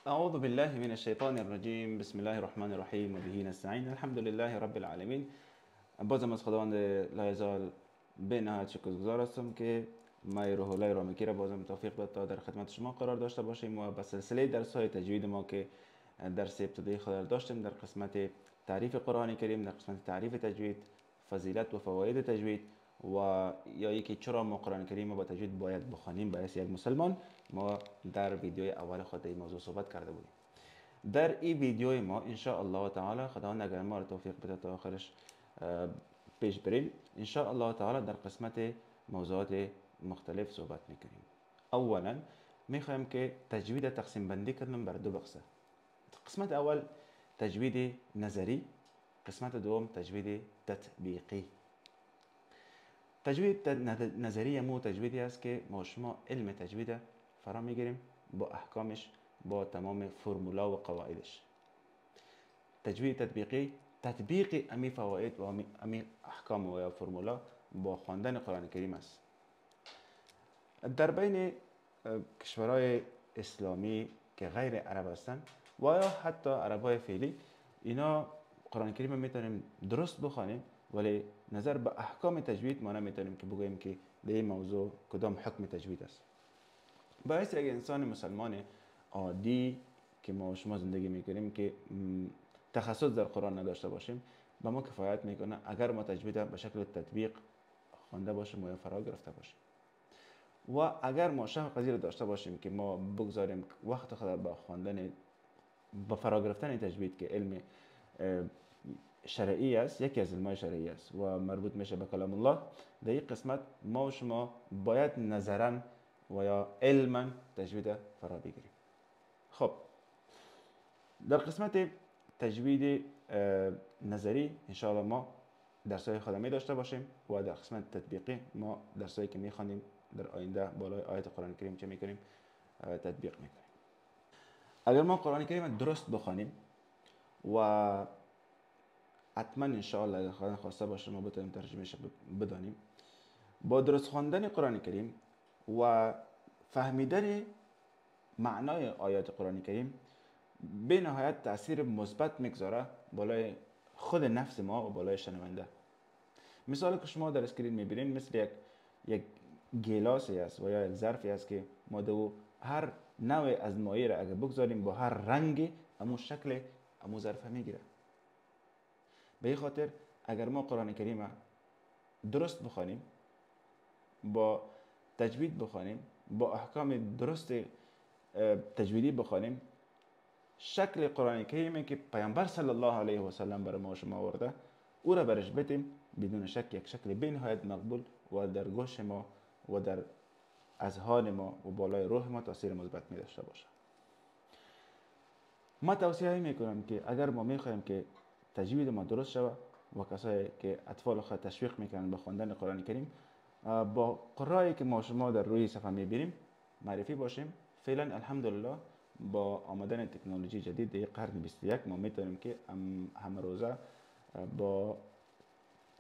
أعوذ بالله من الشیطان الرجیم. بسم الله الرحمن الرحیم و به نستعین. الحمد لله رب العالمین. بازم از خداوند لایزال به نهایت شکرگزار هستم که ما روح الله را میگیره بازم توفیق داد تا در خدمت شما قرار داشته باشیم و به سلسله درس‌های تجوید ما که درس ابتدایی خود داشتیم در قسمت تعریف قرآن کریم، در قسمت تعریف تجوید، فضیلت و فواید تجوید و یا اینکه چرا ما قرآن کریم با تجوید باید بخوانیم به حیث یک مسلمان. ما در ویدیوی اول خود این موضوع صحبت کرده بودیم. در این ویدیوی ما ان شاء الله تعالی خداوند اگر ما را توفیق بده تا آخرش پیش بریم، ان شاء الله تعالی در قسمت موضوعات مختلف صحبت میکنیم. اولا میخوایم که تجوید تقسیم بندی کنیم بر دو بخشه. قسمت اول تجوید نظری، قسمت دوم تجوید تطبیقی. تجوید نظری مو تجویدی است که ما شما علم تجوید فرا میگیریم با احکامش، با تمام فرمولا و قواعدش. تجوید تطبیقی تطبیق امی فواید و امی احکام و یا فرمولا با خواندن قرآن کریم است. در بین کشورهای اسلامی که غیر عرب هستند و یا حتی عربای فعلی، اینا قرآن کریم میتونیم درست بخوانیم ولی نظر به احکام تجوید ما نمیتونیم که بگوییم که در این موضوع کدام حکم تجوید است. باعث اگه انسان مسلمان عادی که ما شما زندگی میکنیم که تخصص در قرآن نداشته باشیم، به ما کفایت میکنه اگر ما تجوید به شکل تطبیق خوانده باشیم و یا فرا گرفته باشیم. و اگر ما شوق قضیه داشته باشیم که ما بگذاریم وقت خود به خواندن با فرا گرفتن تجوید که علم شرعی است، یکی از علمای شرعی است و مربوط میشه به کلام الله، در این قسمت ما و شما باید نظرا و یا علما تجوید فرا بگیریم. خب در قسمت تجوید نظری انشاءالله ما درسای خدمه داشته باشیم و در قسمت تطبیقی ما درسایی که میخوانیم در آینده بالای آیت قرآن کریم چه میکنیم؟ تطبیق میکنیم. اگر ما قرآن کریم درست بخوانیم و حتما انشاءالله اگر خدا خواسته باشه ما بتونیم ترجمهش بدانیم، با درست خواندن قرآن کریم و فهمیدن معنای آیات قرآن کریم به نهایت تأثیر مثبت میگذاره بالای خود نفس ما و بالای شنونده. مثال که شما در اسکرین میبینین مثل یک گیلاسی است و یا یک ظرفی است که ما دو هر نوع از مایع را اگر بگذاریم با هر رنگ امو شکل امو ظرف میگیره. به این خاطر اگر ما قرآن کریم درست بخوانیم، با تجوید بخوانیم، با احکام درست تجویدی بخوانیم، شکل قرآن کریمی که پیامبر صلی الله علیه و سلم برای ما شما آورده او را برش بتیم، بدون شک یک شکل به نهایت مقبول و در گوش ما و در اذهان ما و بالای روح ما تاثیر مثبت می داشته باشه. ما توصیه میکنم که اگر ما میخوایم که تجوید ما درست شود و کسایی که اطفال خود تشویق میکنن به خواندن قرآن کریم، با قرایی که ما شما در روی صفحه میبینیم معرفی باشیم. فعلا الحمدلله با آمدن تکنولوژی جدید در قرن 21 ما میتونیم که همه روزه با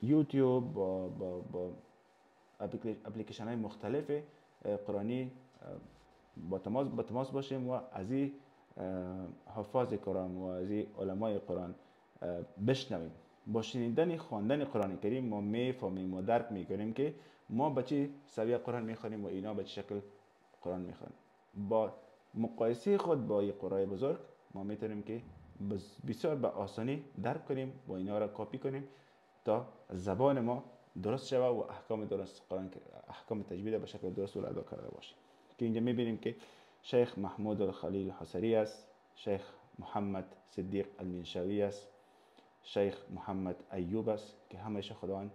یوتیوب با اپلیکیشن های مختلف قرآنی با تماس باشیم و از این حفاظ قرآن و از این علمای قرآن بشنویم. با شنیدن خواندن قرآن کریم ما میفهمیم و درک میکنیم که ما به چه سویه قرآن میخوانیم و اینا به چه شکل قرآن میخوانیم. با مقایسه خود با این قرآن بزرگ ما میتونیم که بسیار به آسانی درک کنیم و اینا را کپی کنیم تا زبان ما درست شود و احکام درست قرآن احکام تجوید به شکل درست ادا کرده باشیم. که اینجا میبینیم که شیخ محمود الخلیل حسری است، شیخ محمد صدیق المنشاوی است، شیخ محمد ایوب است که همیشه خداوند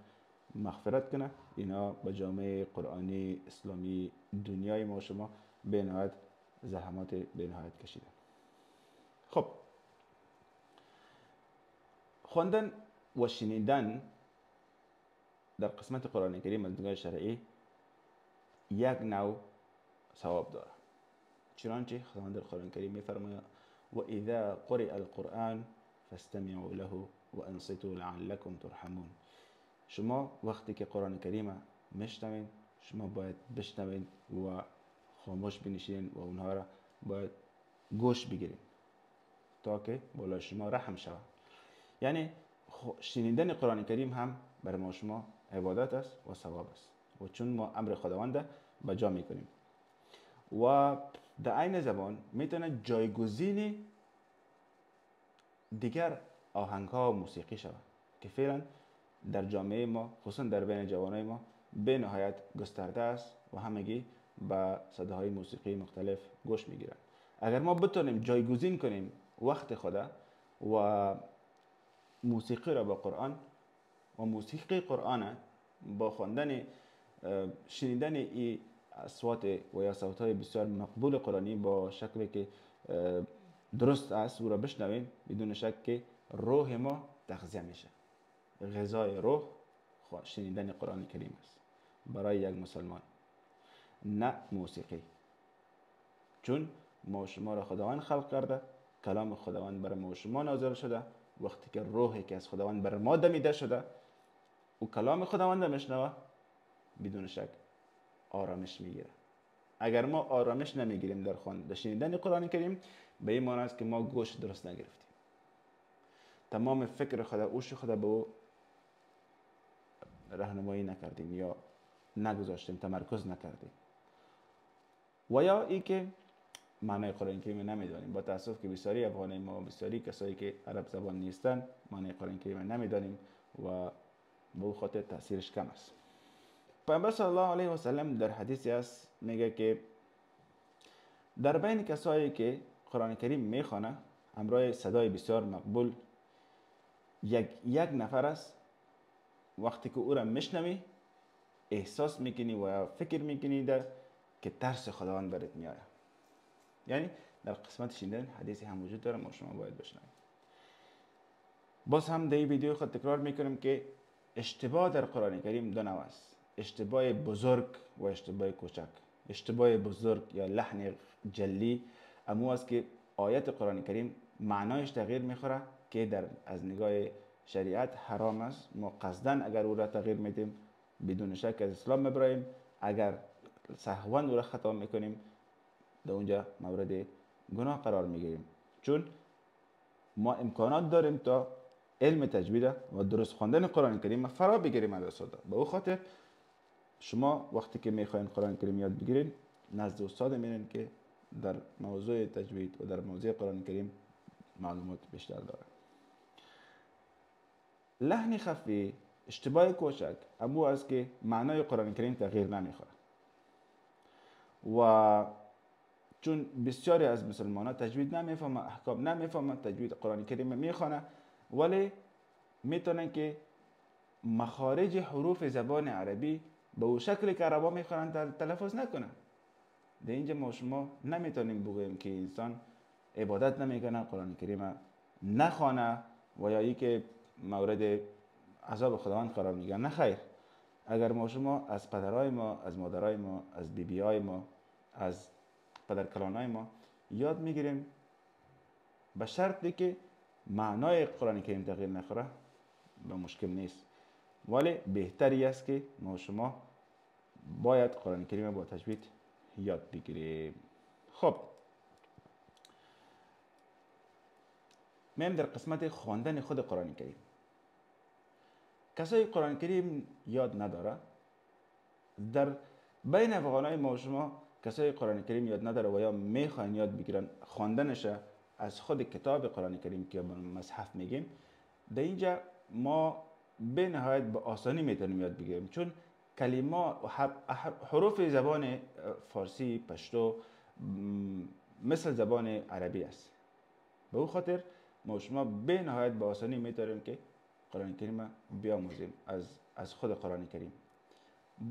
مغفرت کنه. اینا به جامعه قرآنی اسلامی دنیای ما شما به نهایت زحمات به نهایت کشیدن. خب خواندن و شنیدن در قسمت قرآن کریم از نگاه شرعی یک نوع ثواب داره، چنانچه خداوند در قرآن کریم میفرماید و اذا قرئ القرآن فاستمعوا له و انصتوا لعلكم ترحمون. شما وقتی که قرآن کریم میشنوین شما باید بشنوین و خاموش بنشین و اونها را باید گوش بگیریم تا که بالای شما رحم شود. یعنی شنیدن قرآن کریم هم برای ما شما عبادت است و ثواب است و چون ما امر خداوند به جا میکنیم و در عین زمان میتونه جایگزین دیگر آهنگ ها و موسیقی شود که فعلا در جامعه ما خصوصا در بین جوانای ما به نهایت گسترده است و همگی به صداهای موسیقی مختلف گوش میگیرند. اگر ما بتونیم جایگزین کنیم وقت خدا و موسیقی را با قرآن و موسیقی قرآن با خواندن شنیدن این اصوات و یا صوت‌های بسیار مقبول قرآنی با شکلی که درست است او را بشنویم، بدون شک که روح ما تغذیه میشه. غذای روح شنیدن قرآن کریم است برای یک مسلمان، نه موسیقی. چون ما شما را خداوند خلق کرده، کلام خداوند برای ما شما نازل شده. وقتی که روحی که از خداوند بر ما دمیده شده و کلام خداوند میشنوه، بدون شک آرامش میگیره. اگر ما آرامش نمیگیریم در شنیدن قرآن کریم، به این معنی است که ما گوش درست نگرفتیم، تمام فکر خدا اوش خدا به او راهنمایی نکردیم یا نگذاشتیم، تمرکز نکردیم. و یا ای که معنی قرآن کریم نمیدانیم. با تاسف که بسیاری افغانی ما، بسیاری کسایی که عرب زبان نیستن، معنی قرآن کریم نمیدانیم و به او خاطر تاثیرش کم است. پیامبر صلی الله علیه و سلم در حدیثی است میگه که در بین کسایی که قرآن کریم میخوانه همراه صدای بسیار مقبول یک نفر است، وقتی که او را میشنوی احساس میکنی و فکر میکنی که ترس خداوند برات میآید. یعنی در قسمت شنیدن حدیثی هم وجود داره، ما شما باید بشنویم. باز هم در این ویدیو خود تکرار میکنم که اشتباه در قرآن کریم دو نوع است: اشتباه بزرگ و اشتباه کوچک. اشتباه بزرگ یا لحن جلی امو است که آیت قرآن کریم معنایش تغییر میخوره که از نگاه شریعت حرام است. ما قصدن اگر او را تغییر میدیم بدون شک از اسلام میبریم، اگر سهوا او را خطا میکنیم در اونجا مورد گناه قرار میگیریم. چون ما امکانات داریم تا علم تجوید و درست خواندن قرآن کریم فرا بگیریم از استاد. به او خاطر شما وقتی که میخواین قرآن کریم یاد بگیرید نزد استاد میرین که در موضوع تجوید و در موضوع قرآن کریم معلومات بیشتر داره. لحن خفی، اشتباه کوچک امو است که معنای قرآن کریم تغییر نمیخوره و چون بسیاری از مسلمانان تجوید نمیفهمن، احکام نمیفهمن، تجوید قرآن کریم میخوانه ولی میتونن که مخارج حروف زبان عربی به او شکلی که عربا میخوانن تلفظ نکنن. در اینجا ما شما نمیتونیم بگوییم که انسان عبادت نمیکنه، قرآن کریم نخوانه و یا ای که مورد عذاب خداوند قرار میگیره. نه خیر. اگر ما شما از پدرای ما، از مادرای ما، از بیبیای ما، از پدرکلانای ما یاد میگیریم به شرطی که معنای قرآن کریم تغییر نخوره، به مشکل نیست. ولی بهتری است که ما شما باید قرآن کریم با تجوید یاد بگیریم. خب میم در قسمت خواندن خود قرآن کریم. کسایی قرآن کریم یاد نداره، در بین افغانای ما شما کسایی قرآن کریم یاد نداره و یا میخوان یاد بگیرن خواندنش از خود کتاب قرآن کریم که مصحف میگیم، در اینجا ما به نهایت به آسانی میتونیم یاد بگیریم. چون کلمات و حروف زبان فارسی، پشتو مثل زبان عربی است. به او خاطر ما شما به نهایت به آسانی میتونیم که قرآن کریم بیاموزیم از خود قرآن کریم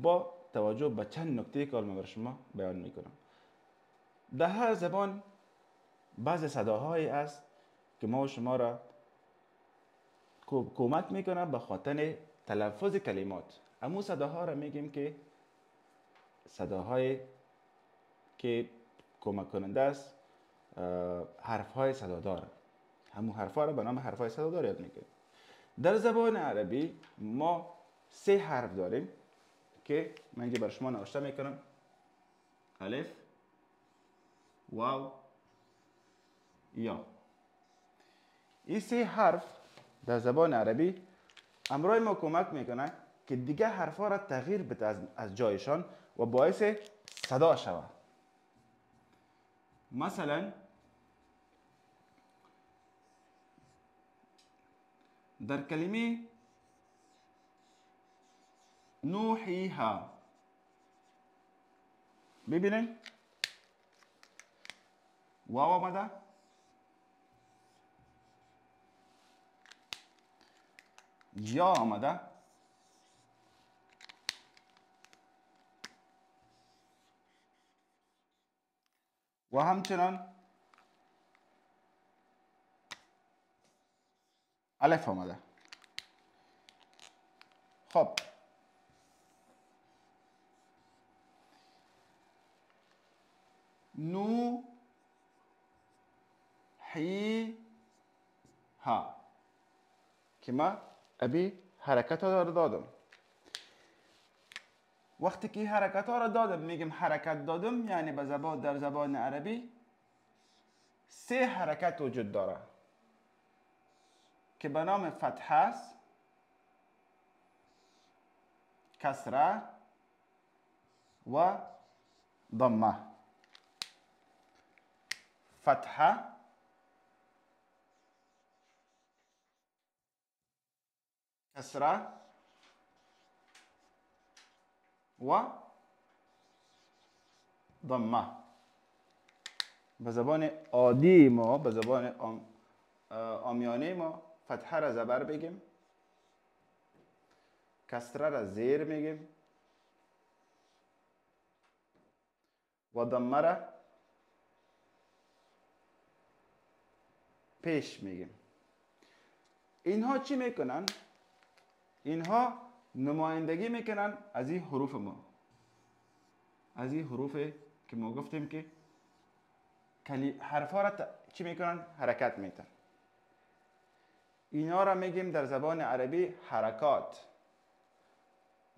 با توجه به چند نکته که من بر شما بیان میکنم. در هر زبان بعض صداهایی است که ما شما را کمک میکنه به خاطر تلفظ کلمات. امو صداها را میگیم که صداهای که کمک کننده است، حرفهای صدادار. همون حرفها را به نام حرفهای صدادار یاد میکنیم. در زبان عربی ما 3 حرف داریم که من اینجا بر شما نوشته میکنم: الف، واو یا. این سه حرف در زبان عربی امرای ما کمک میکنه که دیگه حرفا را تغییر بده از جایشان و باعث صدا شود. مثلا در کلمه نوحیها ببینین واو آمده، یا آمده، و همچنان الف آمده. خب نو حی ها که ما ابی حرکت ها رو دادم. وقتی که حرکت ها رو دادم میگم حرکت دادم، یعنی در زبان عربی سه حرکت وجود داره که به نام فتحه است، کسره و ضمه. فتحه، کسره و ضمه. به زبان عادی ما، به زبان عامیانه ما فتحه را زبر بگیم، کسره را زیر میگیم و ضمه را پیش میگیم. اینها چی میکنن؟ اینها نمایندگی میکنن از این حروف ما، از این حروف که ما گفتیم که حرفا را چی میکنن؟ حرکت میتن. اینا را میگیم در زبان عربی حرکات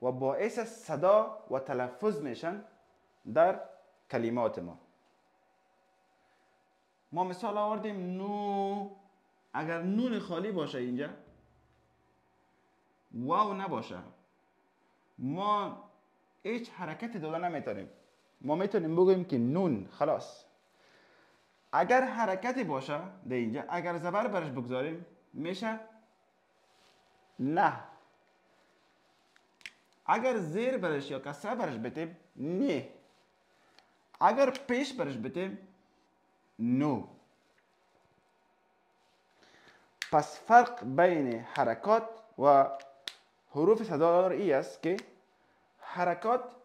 و باعث صدا و تلفظ میشن در کلمات ما. ما مثال آوردیم نو، اگر نون خالی باشه اینجا، واو نباشه، ما هیچ حرکتی داده نمیتونیم. ما میتونیم بگوییم که نون، خلاص. اگر حرکتی باشه در اینجا، اگر زبر برش بگذاریم میشه نه. اگر زیر برش یا کسره برش بتیم نه. اگر پیش برش بتیم نو. پس فرق بین حرکات و حروف صدادار ای است که حرکات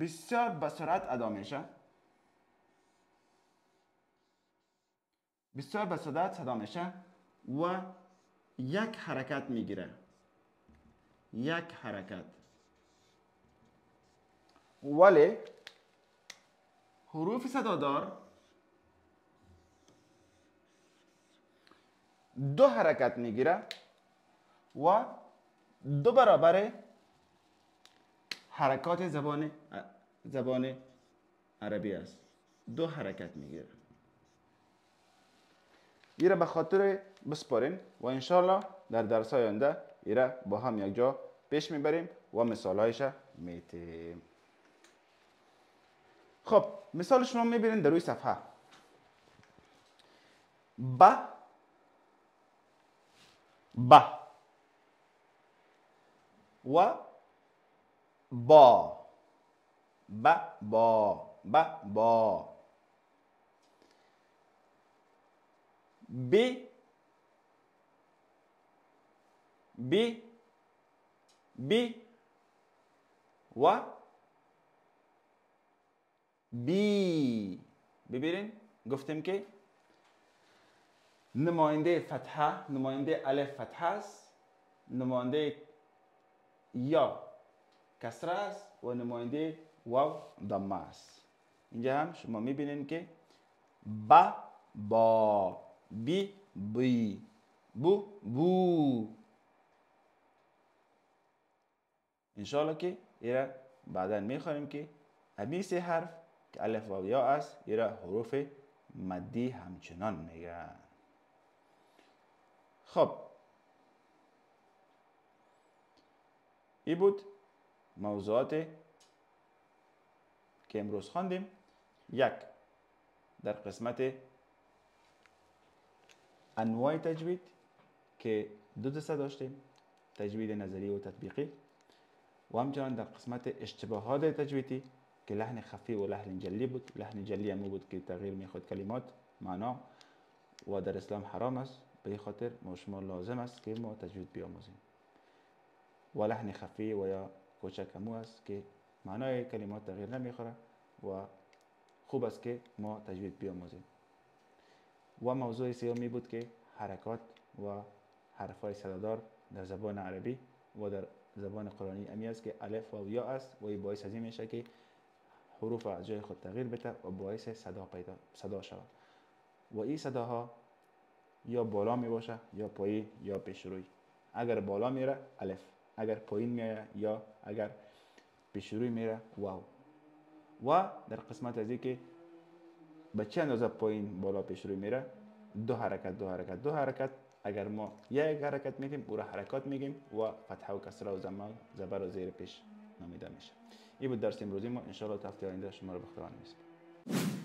بسیار به سرعت ادا میشه، بسیار به سرعت صدا میشه و یک حرکت میگیره، یک حرکت. ولی حروف صدادار دو حرکت میگیره و دو برابر حرکات زبان عربی است. دو حرکت میگیره. این را به خاطر بسپارین و انشالله در درس های آینده این را با هم یک جا پیش میبریم و مثال هایش میتیم. خب مثال شما میبینید در روی صفحه. با و با بی و بی. ببینید گفتیم که نماینده فتحه، نماینده الف فتحه است، نماینده یا کسره است و نماینده واو ضمه است. اینجا هم شما میبینید که با، بی، بو. انشالله که ایره بعدا میخوانیم که همین سه حرف که الف و یا است ایره حروف مدی همچنان میگن. خب این بود موضوعات که امروز خواندیم. یک، در قسمت انواع تجوید که دو دسته داشتیم، تجوید نظری و تطبیقی، و همچنان در قسمت اشتباهات تجویدی که لحن خفی و لحن جلی بود. لحن جلی هم بود که تغییر میخواد کلمات معنا و در اسلام حرام است، به این خاطر ما شما لازم است که ما تجوید بیاموزیم. و لحن خفی و یا کوچک همو است که معنای کلمات تغییر نمیخوره و خوب است که ما تجوید بیاموزیم. و موضوع سومی بود که حرکات و حرفای صدادار در زبان عربی و در زبان قرآنی امی است که الف و یا است و این باعث از این میشه که حروف از جای خود تغییر بده و باعث صدا شود. و این صداها یا بالا می باشه یا پایین یا پیش روی. اگر بالا میره الف، اگر پایین میره یا اگر پیش روی میره واو. و در قسمت از این که به چه اندازه پایین بالا پیش روی میره، دو حرکت. اگر ما یک حرکت میگیم او را حرکات میگیم و فتحه و کسره و زبر و زیر پیش نامیده میشه. این بود درس امروزی ما. ان شاء الله تا هفته آینده شما رو به خدا میسپارم.